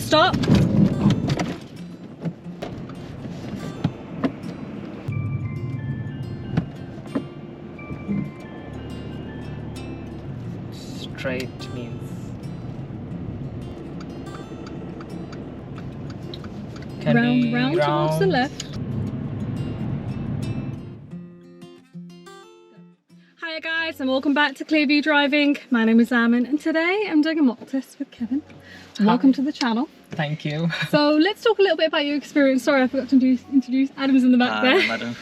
stop. Straight means Round towards the left. Hiya guys, and welcome back to Clearview Driving. My name is Amin, and today I'm doing a mock test with Kevin. Welcome to the channel. Thank you. So let's talk a little bit about your experience. Sorry, I forgot to introduce Adam's in the back there. Madam.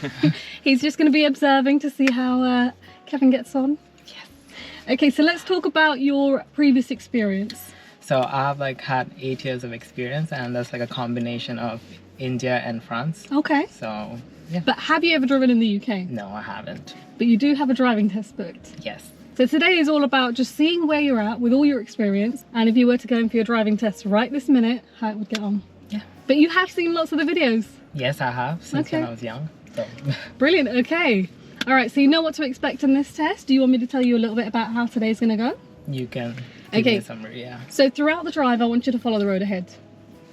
He's just going to be observing to see how Kevin gets on. Yes. Okay, so let's talk about your previous experience. So I've had 8 years of experience, and that's a combination of India and France. Okay. So yeah. But have you ever driven in the UK? No, I haven't. But you do have a driving test booked? Yes. So today is all about just seeing where you're at with all your experience, and if you were to go in for your driving test right this minute, how it would get on. Yeah. But you have seen lots of the videos? Yes, I have, since when I was young. So. Brilliant, okay. All right, so you know what to expect in this test. Do you want me to tell you a little bit about how today's gonna go? You can give me a summary, yeah. So throughout the drive, I want you to follow the road ahead.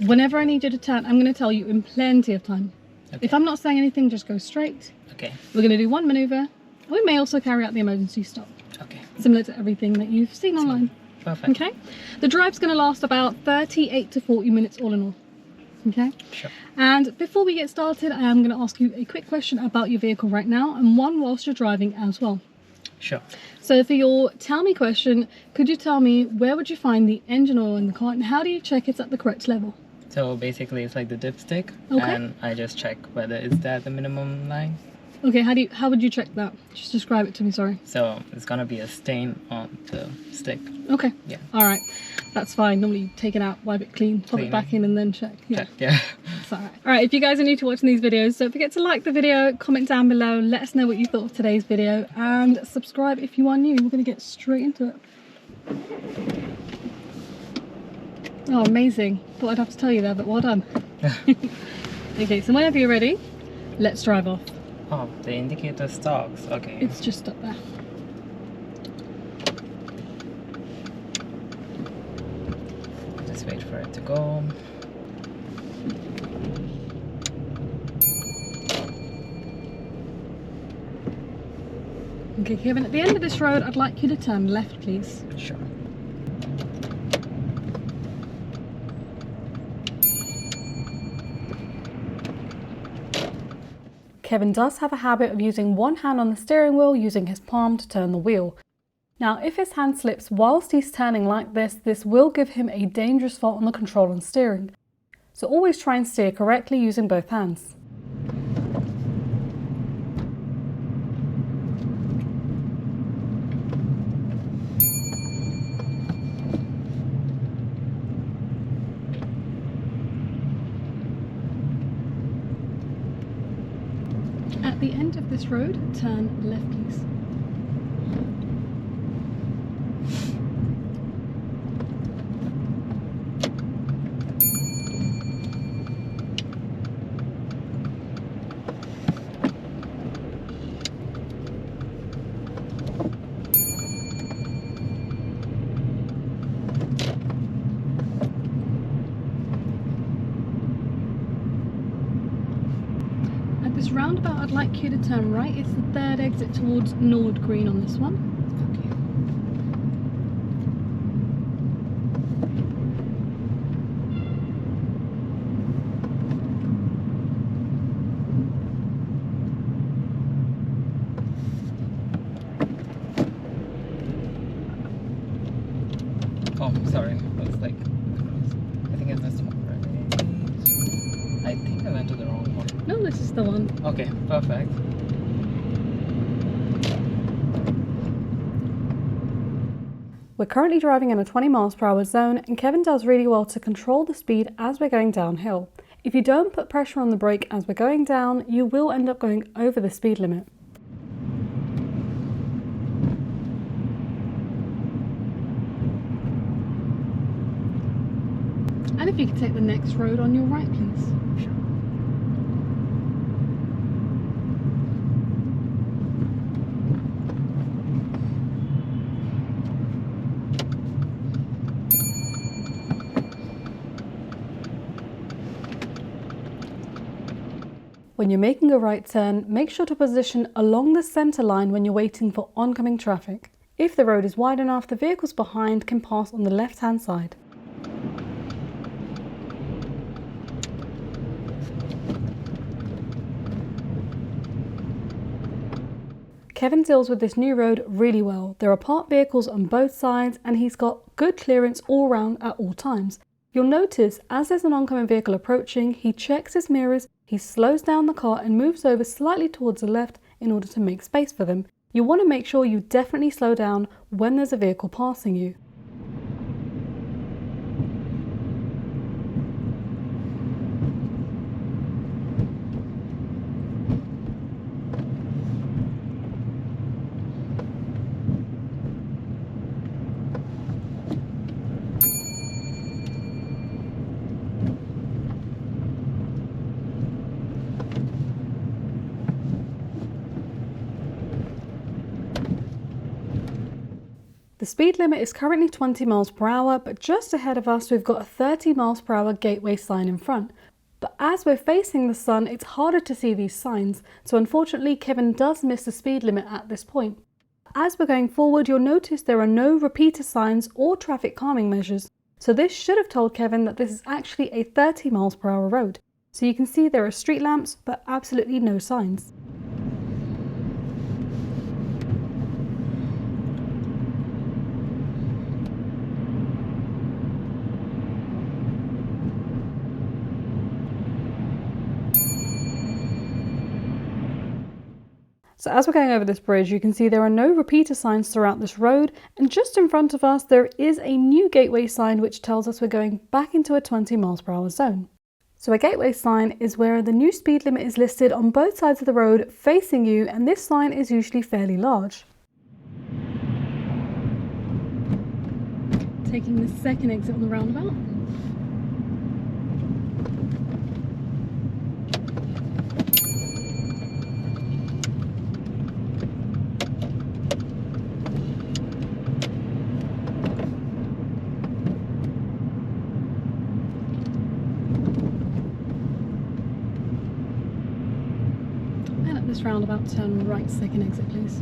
Whenever I need you to turn, I'm gonna tell you in plenty of time. Okay. If I'm not saying anything, just go straight. Okay. We're gonna do one maneuver. We may also carry out the emergency stop. Okay. Similar to everything that you've seen online. Perfect. Okay. The drive's going to last about 38 to 40 minutes all in all. Okay. Sure. And before we get started, I am going to ask you a quick question about your vehicle right now, and one whilst you're driving as well. Sure. So for your tell me question, could you tell me where would you find the engine oil in the car, and how do you check it's at the correct level? So basically it's like the dipstick, okay, and I just check whether it's at the minimum line. Okay, how would you check that? Just describe it to me, sorry. So it's gonna be a stain on the stick. Okay. Yeah. Alright. That's fine. Normally you take it out, wipe it clean, pop it back in, and then check. Yeah. Yeah. That's alright. Alright, if you guys are new to watching these videos, don't forget to like the video, comment down below, let us know what you thought of today's video, and subscribe if you are new. We're gonna get straight into it. Oh, amazing. Thought I'd have to tell you there, but well done. Okay, so whenever you're ready, let's drive off. Oh, the indicator stops. Okay. It's just up there. Just wait for it to go. Okay, Kevin, at the end of this road, I'd like you to turn left, please. Sure. Kevin does have a habit of using one hand on the steering wheel, using his palm to turn the wheel. Now, if his hand slips whilst he's turning like this will give him a dangerous fault on the control and steering. So always try and steer correctly using both hands. At the end of this road, turn left, please. This roundabout, I'd like you to turn right. It's the third exit towards Nord Green on this one. Oh, sorry. I was I think it's this one, right? I think I went to the wrong one. No, this is the one. Okay, perfect. We're currently driving in a 20 miles per hour zone, and Kevin does really well to control the speed as we're going downhill. If you don't put pressure on the brake as we're going down, you will end up going over the speed limit. And if you could take the next road on your right, please. Sure. When you're making a right turn, make sure to position along the centre line when you're waiting for oncoming traffic. If the road is wide enough, the vehicles behind can pass on the left-hand side. Kevin deals with this new road really well. There are parked vehicles on both sides and he's got good clearance all round at all times. You'll notice as there's an oncoming vehicle approaching, he checks his mirrors, he slows down the car and moves over slightly towards the left in order to make space for them. You want to make sure you definitely slow down when there's a vehicle passing you. The speed limit is currently 20 miles per hour, but just ahead of us we've got a 30 miles per hour gateway sign in front. But as we're facing the sun, it's harder to see these signs, so unfortunately Kevin does miss the speed limit at this point. As we're going forward, you'll notice there are no repeater signs or traffic calming measures, so this should have told Kevin that this is actually a 30 miles per hour road. So you can see there are street lamps, but absolutely no signs. So as we're going over this bridge, you can see there are no repeater signs throughout this road, and just in front of us there is a new gateway sign which tells us we're going back into a 20 miles per hour zone. So a gateway sign is where the new speed limit is listed on both sides of the road facing you, and this sign is usually fairly large. Taking the second exit on the roundabout. This roundabout, turn right, second exit please.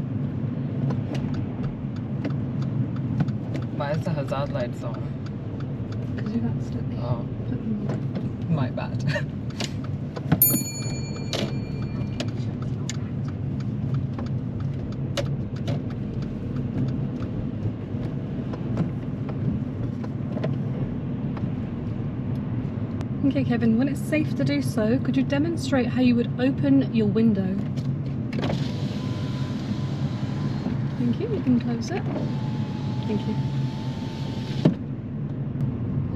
Why is the hazard lights on? Because you've accidentally put them on. My bad. Okay Kevin, when it's safe to do so, could you demonstrate how you would open your window? Thank you, you can close it. Thank you.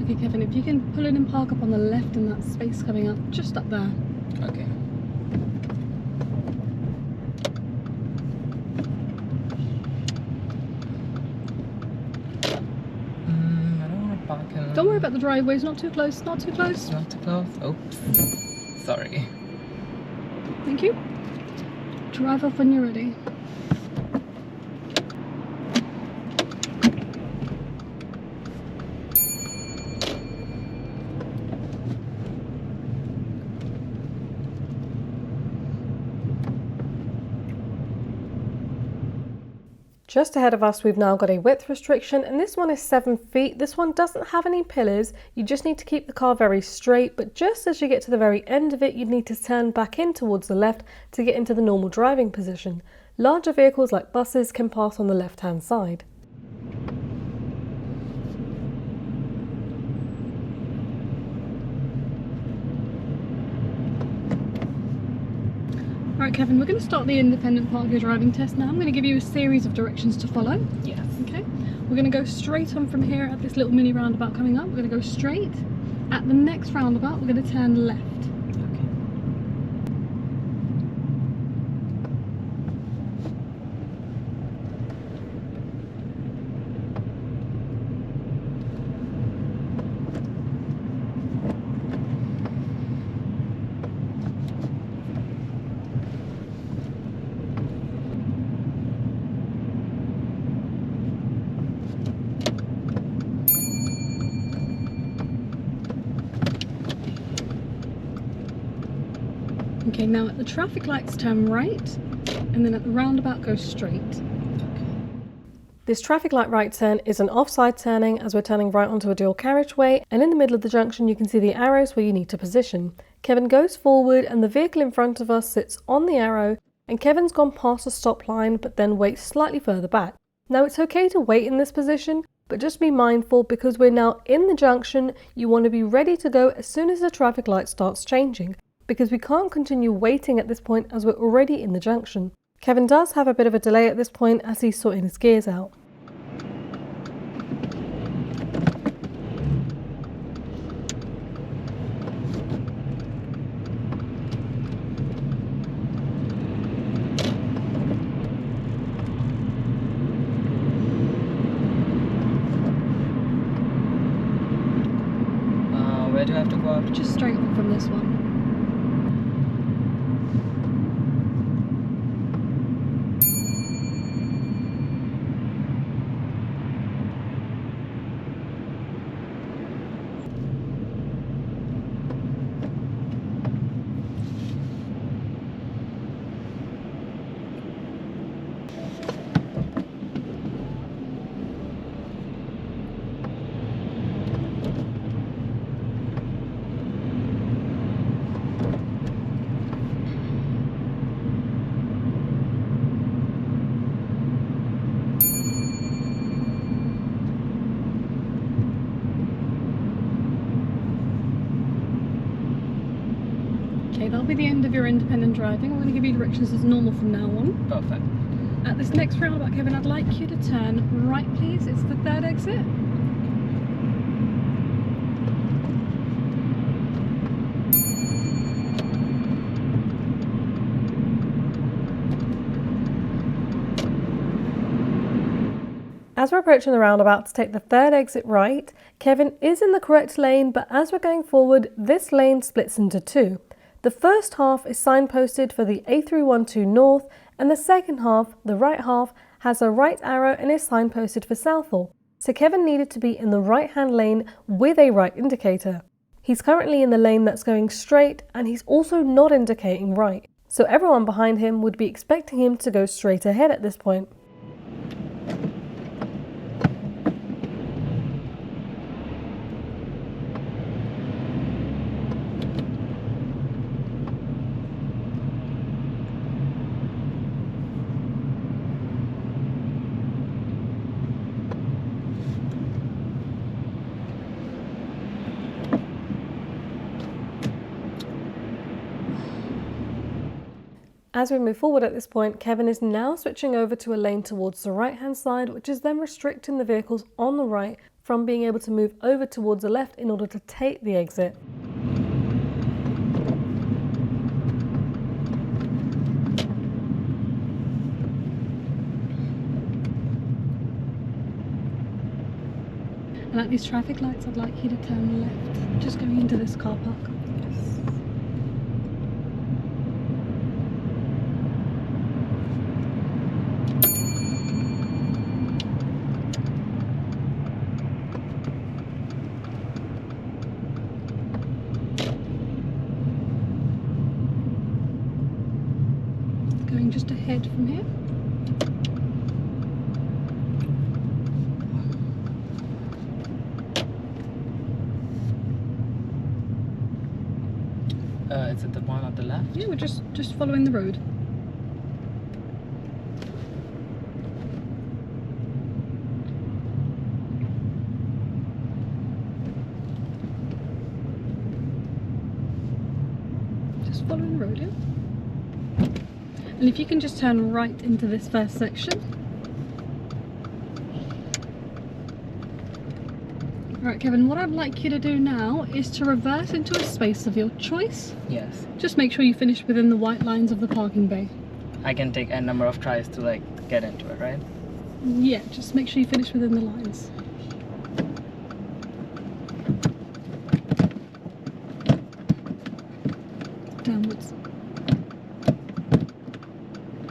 Okay Kevin, if you can pull in and park up on the left in that space coming up, just up there. Okay. I don't want to park in. Don't worry about the driveways, not too close, not too close. Not too close. Oops. Sorry. Thank you. Drive off when you're ready. Just ahead of us we've now got a width restriction, and this one is 7 feet. This one doesn't have any pillars, you just need to keep the car very straight, but just as you get to the very end of it you need to turn back in towards the left to get into the normal driving position. Larger vehicles like buses can pass on the left hand side. Alright Kevin, we're going to start the independent part of your driving test now. I'm going to give you a series of directions to follow. Yes. Okay. We're going to go straight on from here at this little mini roundabout coming up. We're going to go straight. At the next roundabout we're going to turn left. Okay, now at the traffic lights turn right, and then at the roundabout go straight. This traffic light right turn is an offside turning as we're turning right onto a dual carriageway, and in the middle of the junction you can see the arrows where you need to position. Kevin goes forward and the vehicle in front of us sits on the arrow, and Kevin's gone past the stop line but then waits slightly further back. Now it's okay to wait in this position, but just be mindful because we're now in the junction. You want to be ready to go as soon as the traffic light starts changing, because we can't continue waiting at this point as we're already in the junction. Kevin does have a bit of a delay at this point as he's sorting his gears out. Where do I have to go out? Just straight on from this one. Okay, that'll be the end of your independent driving. I'm going to give you directions as normal from now on. Perfect. At this next roundabout, Kevin, I'd like you to turn right, please. It's the third exit. As we're approaching the roundabout to take the third exit right, Kevin is in the correct lane, but as we're going forward, this lane splits into two. The first half is signposted for the A312 North, and the second half, the right half, has a right arrow and is signposted for Southall. So Kevin needed to be in the right-hand lane with a right indicator. He's currently in the lane that's going straight, and he's also not indicating right. So everyone behind him would be expecting him to go straight ahead at this point. As we move forward at this point, Kevin is now switching over to a lane towards the right-hand side, which is then restricting the vehicles on the right from being able to move over towards the left in order to take the exit. And at these traffic lights, I'd like you to turn left, just going into this car park. Going just ahead from here. Is it the one on the left? Yeah, we're just following the road. Just following the road, yeah? And if you can just turn right into this first section. Alright Kevin, what I'd like you to do now is to reverse into a space of your choice. Yes. Just make sure you finish within the white lines of the parking bay. I can take a number of tries to like get into it, right? Yeah, just make sure you finish within the lines. Downwards.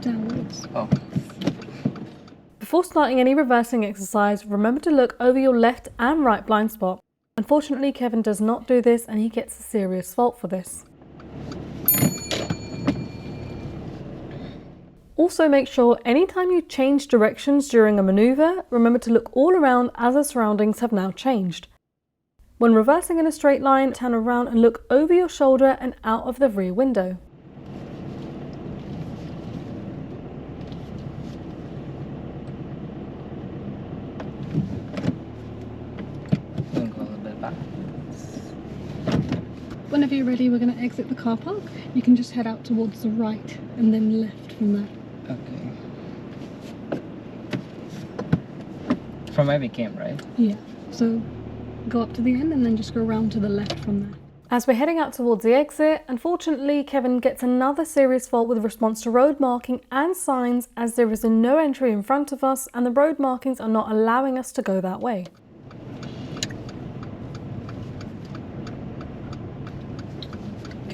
Downwards. Oh. Before starting any reversing exercise, remember to look over your left and right blind spot. Unfortunately, Kevin does not do this and he gets a serious fault for this. Also make sure anytime you change directions during a maneuver, remember to look all around as the surroundings have now changed. When reversing in a straight line, turn around and look over your shoulder and out of the rear window. Whenever you're ready, we're going to exit the car park. You can just head out towards the right and then left from there. Okay. From where we came, right? Yeah. So go up to the end and then just go around to the left from there. As we're heading out towards the exit, unfortunately Kevin gets another serious fault with response to road marking and signs, as there is a no entry in front of us and the road markings are not allowing us to go that way.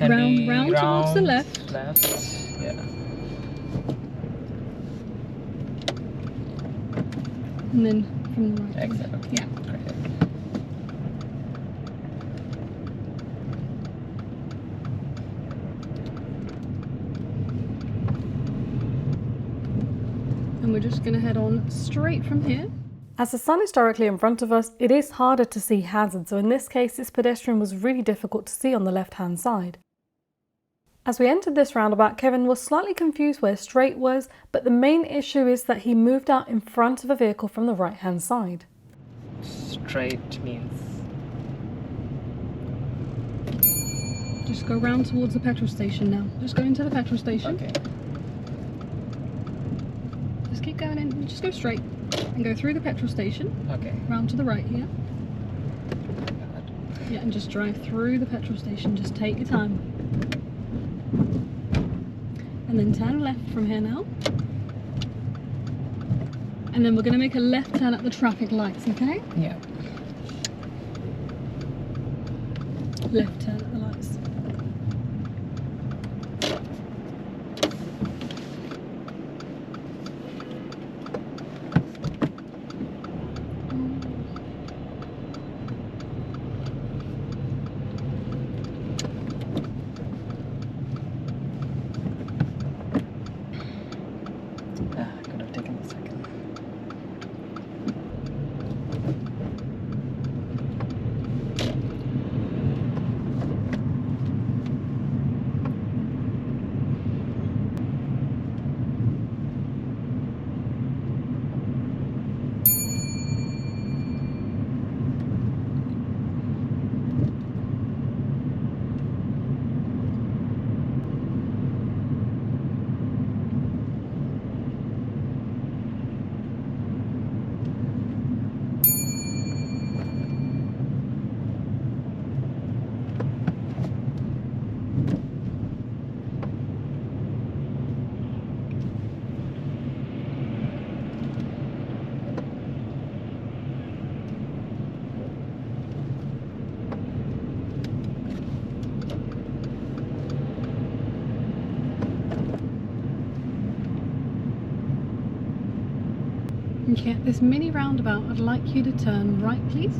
Round towards the left. Left, yeah. And then from the right. Exit. Yeah. Great. And we're just going to head on straight from here. As the sun is directly in front of us, it is harder to see hazards, so in this case this pedestrian was really difficult to see on the left hand side. As we entered this roundabout, Kevin was slightly confused where straight was, but the main issue is that he moved out in front of a vehicle from the right hand side. Straight means? Just go round towards the petrol station now. Just go into the petrol station. Okay. Just keep going in, just go straight and go through the petrol station. Okay. Round to the right here. God. Yeah, and just drive through the petrol station. Just take your time. And then turn left from here now. And then we're going to make a left turn at the traffic lights, okay? Yeah. Left turn at the lights. Could have taken a second. Okay, at this mini roundabout, I'd like you to turn right, please.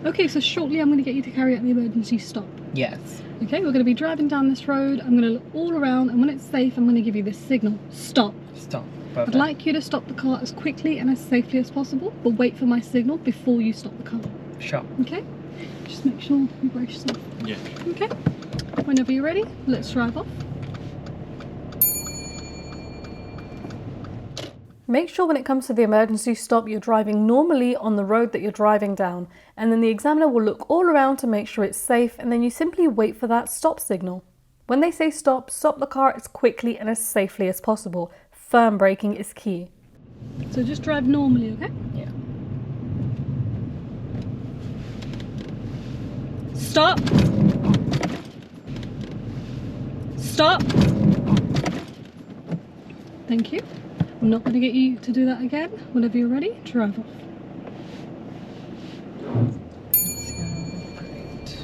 Okay, so shortly I'm going to get you to carry out the emergency stop. Yes. Okay, we're going to be driving down this road. I'm going to look all around, and when it's safe, I'm going to give you this signal. Stop. Stop. Perfect. I'd like you to stop the car as quickly and as safely as possible, but wait for my signal before you stop the car. Sure. Okay? Just make sure you brace yourself. Yeah. Okay? Whenever you're ready, let's drive off. Make sure when it comes to the emergency stop, you're driving normally on the road that you're driving down, and then the examiner will look all around to make sure it's safe, and then you simply wait for that stop signal. When they say stop, stop the car as quickly and as safely as possible. Firm braking is key. So just drive normally, okay? Yeah. Stop! Stop! Thank you. I'm not going to get you to do that again. Whenever you're ready, drive off. Let's go. Great.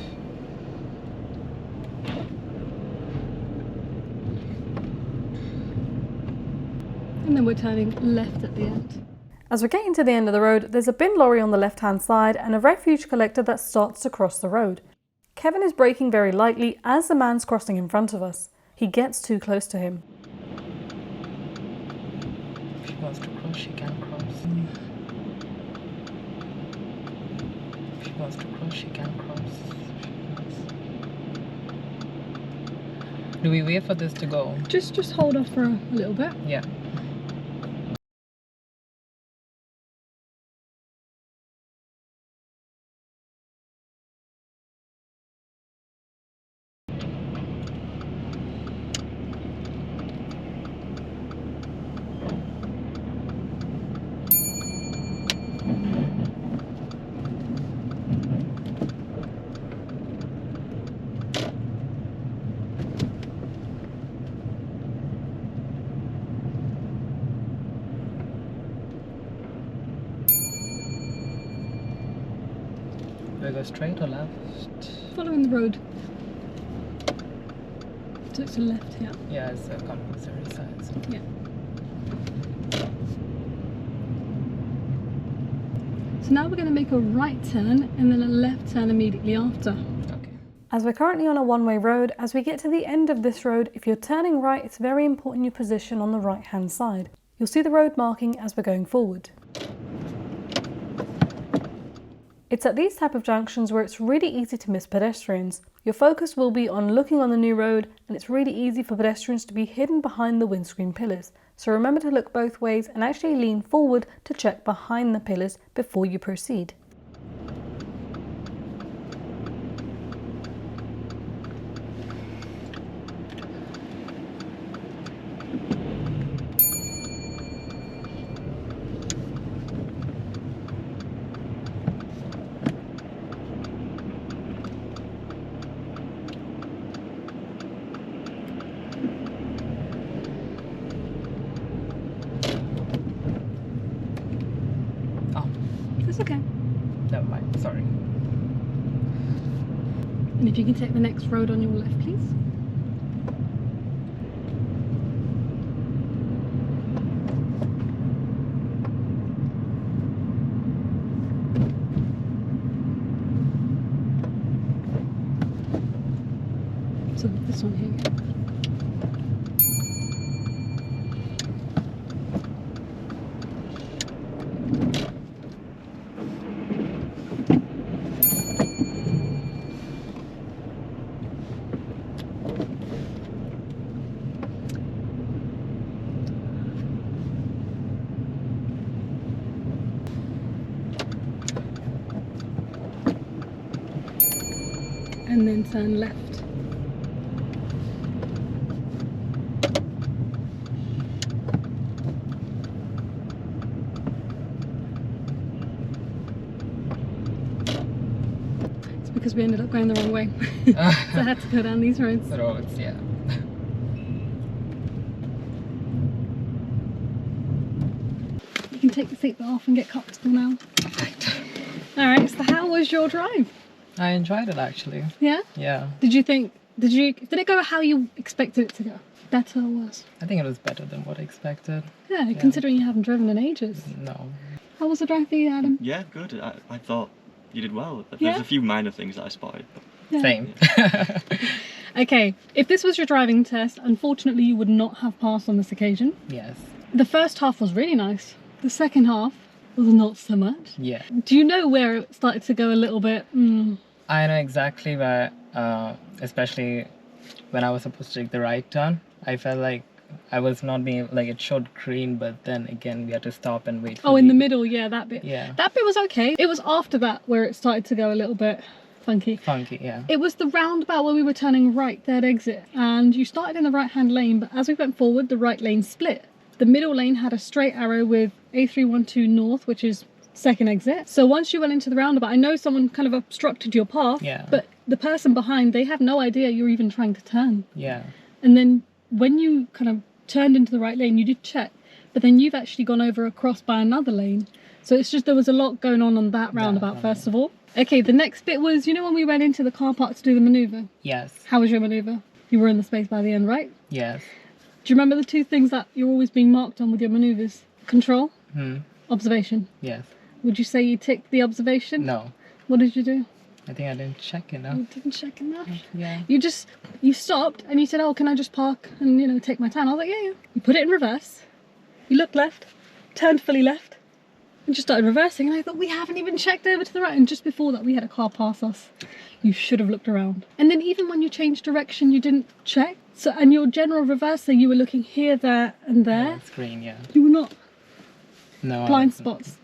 And then we're turning left at the end. As we're getting to the end of the road, there's a bin lorry on the left hand side and a refuge collector that starts to cross the road. Kevin is braking very lightly as the man's crossing in front of us. He gets too close to him. If she wants to cross, she can cross. If she wants to cross, she can cross. Do we wait for this to go? Just hold off for a little bit. Yeah. Do I go straight or left? Following the road. So it's to the left here. Yeah, it's a compulsory side. So. Yeah. So now we're going to make a right turn and then a left turn immediately after. Okay. As we're currently on a one-way road, as we get to the end of this road, if you're turning right, it's very important you position on the right-hand side. You'll see the road marking as we're going forward. It's at these type of junctions where it's really easy to miss pedestrians. Your focus will be on looking on the new road, and it's really easy for pedestrians to be hidden behind the windscreen pillars. So remember to look both ways and actually lean forward to check behind the pillars before you proceed. That's okay. Never mind. Sorry. And if you can take the next road on your left, please. So this one here. And then turn left. It's because we ended up going the wrong way. So I had to go down these roads. The roads, yeah. You can take the seatbelt off and get comfortable now. Alright, so how was your drive? I enjoyed it actually. Yeah? Yeah. Did it go how you expected it to go? Better or worse? I think it was better than what I expected. Yeah, considering you haven't driven in ages. No. How was the drive for you, Adam? Yeah, good. I thought you did well. There's Yeah? a few minor things that I spotted. But Yeah. Same. Okay, if this was your driving test, unfortunately you would not have passed on this occasion. Yes. The first half was really nice. The second half was not so much. Yeah. Do you know where it started to go a little bit? I know exactly where, especially when I was supposed to take the right turn, I felt like I was not being, like it showed green, but then again we had to stop and wait for Oh, in the middle, yeah, that bit. Yeah. That bit was okay. It was after that where it started to go a little bit funky. Funky, yeah. It was the roundabout where we were turning right, third exit, and you started in the right-hand lane, but as we went forward, the right lane split. The middle lane had a straight arrow with A312 north, which is second exit. So once you went into the roundabout, I know someone kind of obstructed your path, Yeah. but the person behind, they have no idea you're even trying to turn. Yeah. And then when you kind of turned into the right lane, you did check, but then you've actually gone over across by another lane. So it's just, there was a lot going on that roundabout, first of all. Okay, the next bit was, you know when we went into the car park to do the manoeuvre? Yes. How was your manoeuvre? You were in the space by the end, right? Yes. Do you remember the two things that you're always being marked on with your manoeuvres? Control, observation. Yes. Would you say you ticked the observation? No. What did you do? I think I didn't check enough. You didn't check enough? Yeah. You stopped and you said, oh, can I just park and, you know, take my time? I was like, yeah. You put it in reverse. You looked left, turned fully left, and just started reversing. And I thought, we haven't even checked over to the right. And just before that, we had a car pass us. You should have looked around. And then even when you changed direction, you didn't check. So, and your general reverser, you were looking here, there, and there. Yeah, screen, yeah. You were not. No. Blind spots.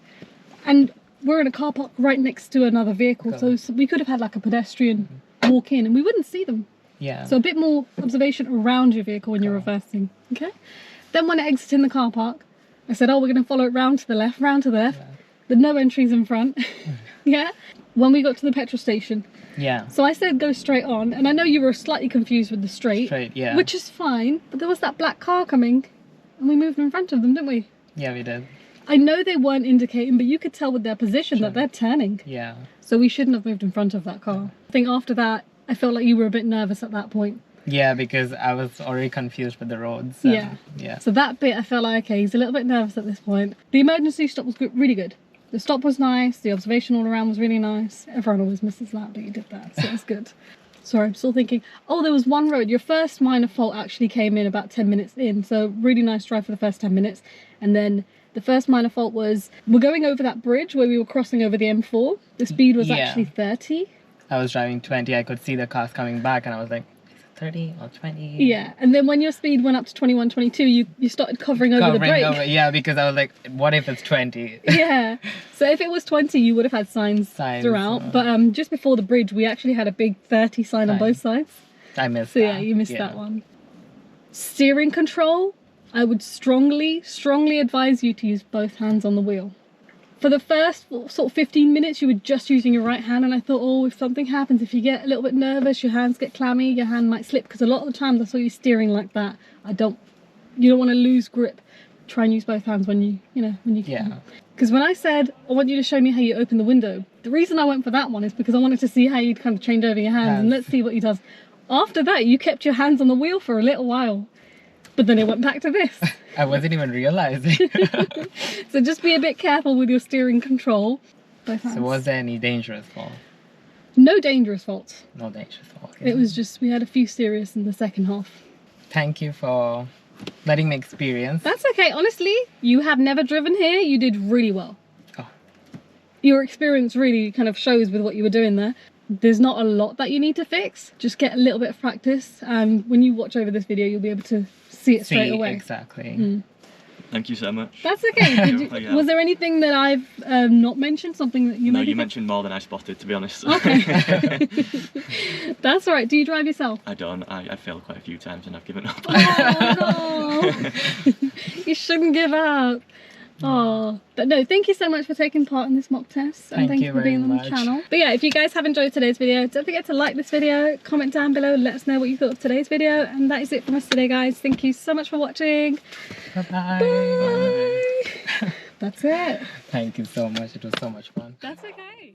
And we're in a car park right next to another vehicle, so we could have had like a pedestrian walk in and we wouldn't see them. Yeah. So a bit more observation around your vehicle when you're reversing. Okay. Then when it exited the car park, I said, oh, we're going to follow it round to the left, round to the left. Yeah. The no entries in front. Yeah. When we got to the petrol station. Yeah. So I said go straight on, and I know you were slightly confused with the straight. Straight, yeah. Which is fine, but there was that black car coming and we moved in front of them, didn't we? Yeah, we did. I know they weren't indicating, but you could tell with their position that they're turning. Yeah. So we shouldn't have moved in front of that car. I think after that, I felt like you were a bit nervous at that point. Yeah, because I was already confused with the roads. Yeah. So that bit, I felt like, okay, he's a little bit nervous at this point. The emergency stop was good, really good. The stop was nice. The observation all around was really nice. Everyone always misses that, but you did that, so it was good. Sorry, I'm still thinking. Oh, there was one road. Your first minor fault actually came in about 10 minutes in. So really nice drive for the first 10 minutes. And then the first minor fault was, we're going over that bridge where we were crossing over the M4. The speed was actually 30. I was driving 20. I could see the cars coming back and I was like, is it 30 or 20? Yeah, and then when your speed went up to 21, 22, you started covering over the brake. Yeah, because I was like, what if it's 20? Yeah, so if it was 20, you would have had signs throughout. But just before the bridge, we actually had a big 30 sign on both sides. I missed that. So yeah, you missed that one. Steering control. I would strongly advise you to use both hands on the wheel. For the first sort of 15 minutes, you were just using your right hand, and I thought, oh, if something happens, if you get a little bit nervous, your hands get clammy, your hand might slip, because a lot of the times I saw you steering like that. You don't want to lose grip. Try and use both hands when you can. Yeah. Because when I said, I want you to show me how you open the window, the reason I went for that one is because I wanted to see how you'd kind of change over your hands, and let's see what he does. After that, you kept your hands on the wheel for a little while. But then it went back to this. I wasn't even realizing. So just be a bit careful with your steering control. Both hands. So was there any dangerous fault? No dangerous faults. No dangerous fault. It was just, we had a few serious in the second half. Thank you for letting me experience. That's okay. Honestly, you have never driven here. You did really well. Oh. Your experience really kind of shows with what you were doing there. There's not a lot that you need to fix. Just get a little bit of practice, and when you watch over this video, you'll be able to see it straight away. Exactly. Thank you so much. That's okay. Was there anything that I've not mentioned? Something that you No, you mentioned more than I spotted, to be honest. Okay. That's all right. Do you drive yourself? I don't. I failed quite a few times and I've given up. Oh, no. You shouldn't give up. Oh, but no, thank you so much for taking part in this mock test, and thank you for being on the channel. But yeah, if you guys have enjoyed today's video, don't forget to like this video, comment down below, let us know what you thought of today's video, and that is it from us today, guys. Thank you so much for watching. Bye-bye. Bye. That's it. Thank you so much. It was so much fun. That's okay.